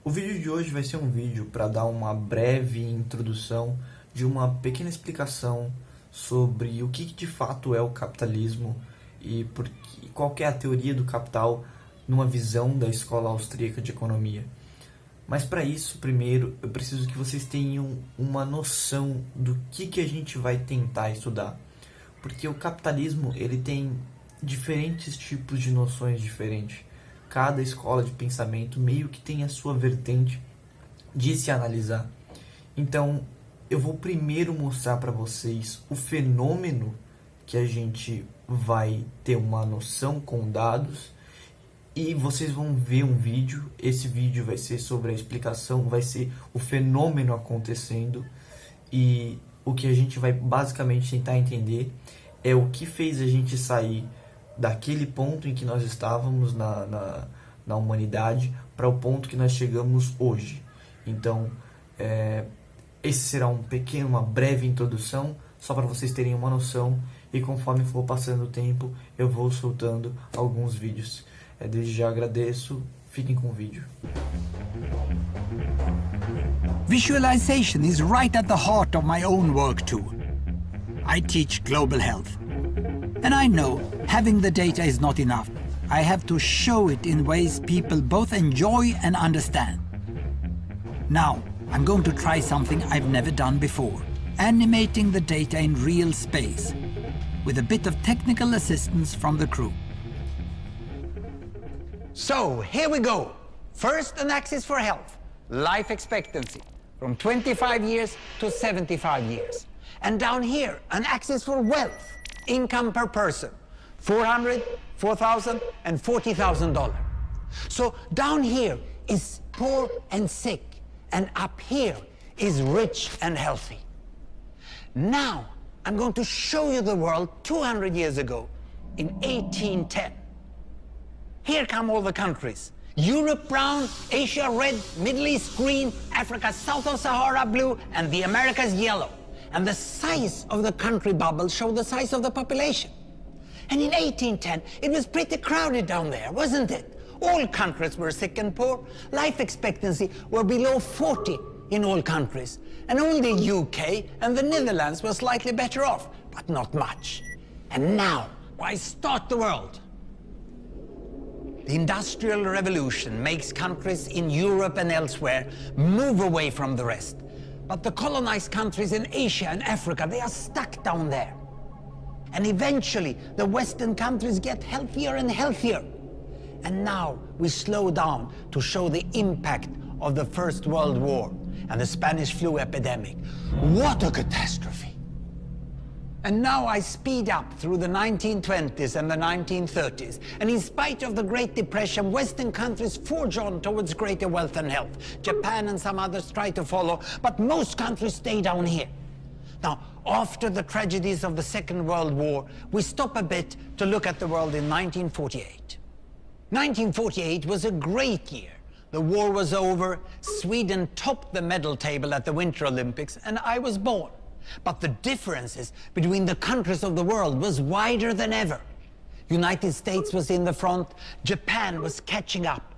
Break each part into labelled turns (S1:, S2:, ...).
S1: O vídeo de hoje vai ser um vídeo para dar uma breve introdução de uma pequena explicação sobre o que de fato é o capitalismo e qual que é a teoria do capital numa visão da escola austríaca de economia. Mas para isso, primeiro, eu preciso que vocês tenham uma noção do que a gente vai tentar estudar. Porque o capitalismo, ele tem diferentes tipos de noções diferentes. Cada escola de pensamento meio que tem a sua vertente de se analisar. Então, eu vou primeiro mostrar para vocês o fenômeno que a gente vai ter uma noção com dados, e vocês vão ver um vídeo. Esse vídeo vai ser sobre a explicação, vai ser o fenômeno acontecendo, e o que a gente vai basicamente tentar entender é o que fez a gente sair daquele ponto em que nós estávamos na humanidade para o ponto que nós chegamos hoje. Então, esse será uma breve introdução, só para vocês terem uma noção, e conforme for passando o tempo, eu vou soltando alguns vídeos. Desde já agradeço, fiquem com o vídeo.
S2: Visualization is right at the heart of my own work too. I teach global health. And I know having the data is not enough. I have to show it in ways people both enjoy and understand. Now, I'm going to try something I've never done before. Animating the data in real space, with a bit of technical assistance from the crew.
S3: So, here we go. First, an axis for health, life expectancy, from 25 years to 75 years. And down here, an axis for wealth, income per person, $400,000, $4,000, and $40,000. So down here is poor and sick, and up here is rich and healthy. Now, I'm going to show you the world 200 years ago, in 1810. Here come all the countries. Europe brown, Asia red, Middle East green, Africa south of Sahara blue, and the Americas yellow. And the size of the country bubbles show the size of the population. And in 1810, it was pretty crowded down there, wasn't it? All countries were sick and poor. Life expectancy were below 40 in all countries. And only UK and the Netherlands were slightly better off, but not much. And now, why start the world? The Industrial Revolution makes countries in Europe and elsewhere move away from the rest. But the colonized countries in Asia and Africa, they are stuck down there. And eventually, the Western countries get healthier and healthier. And now we slow down to show the impact of the First World War and the Spanish flu epidemic. What a catastrophe! And now I speed up through the 1920s and the 1930s. And in spite of the Great Depression, Western countries forge on towards greater wealth and health. Japan and some others try to follow, but most countries stay down here. Now, after the tragedies of the Second World War, we stop a bit to look at the world in 1948. 1948 was a great year. The war was over, Sweden topped the medal table at the Winter Olympics, and I was born. But the differences between the countries of the world was wider than ever. United States was in the front, Japan was catching up.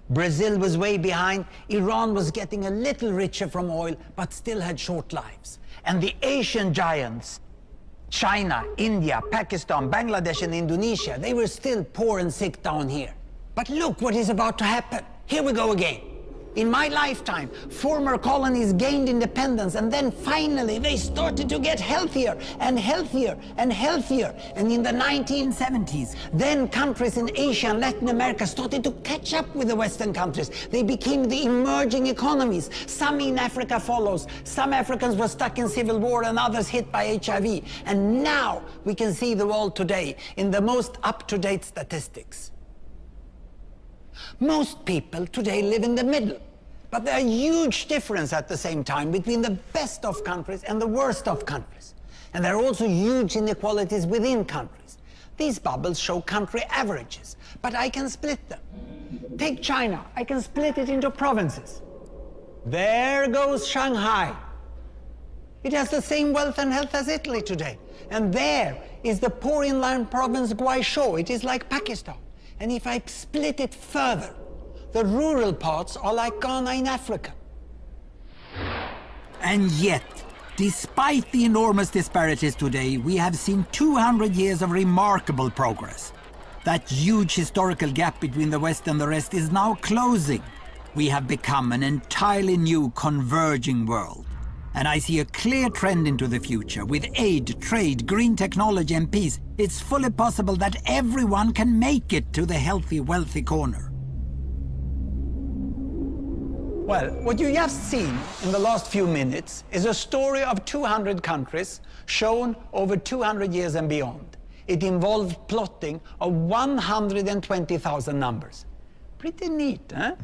S3: Brazil was way behind, Iran was getting a little richer from oil, but still had short lives. And the Asian giants, China, India, Pakistan, Bangladesh, and Indonesia, they were still poor and sick down here. But look what is about to happen. Here we go again. In my lifetime, former colonies gained independence, and then finally they started to get healthier and healthier and healthier. And in the 1970s, then countries in Asia and Latin America started to catch up with the Western countries. They became the emerging economies. Some in Africa follows. Some Africans were stuck in civil war and others hit by HIV. And now we can see the world today in the most up-to-date statistics. Most people today live in the middle. But there are huge differences at the same time between the best of countries and the worst of countries. And there are also huge inequalities within countries. These bubbles show country averages, but I can split them. Take China, I can split it into provinces. There goes Shanghai. It has the same wealth and health as Italy today. And there is the poor inland province Guizhou. It is like Pakistan. And if I split it further, the rural parts are like Ghana in Africa.
S2: And yet, despite the enormous disparities today, we have seen 200 years of remarkable progress. That huge historical gap between the West and the rest is now closing. We have become an entirely new converging world. And I see a clear trend into the future. With aid, trade, green technology and peace, it's fully possible that everyone can make it to the healthy, wealthy corner.
S3: Well, what you just seen in the last few minutes is a story of 200 countries shown over 200 years and beyond. It involved plotting of 120,000 numbers. Pretty neat, huh?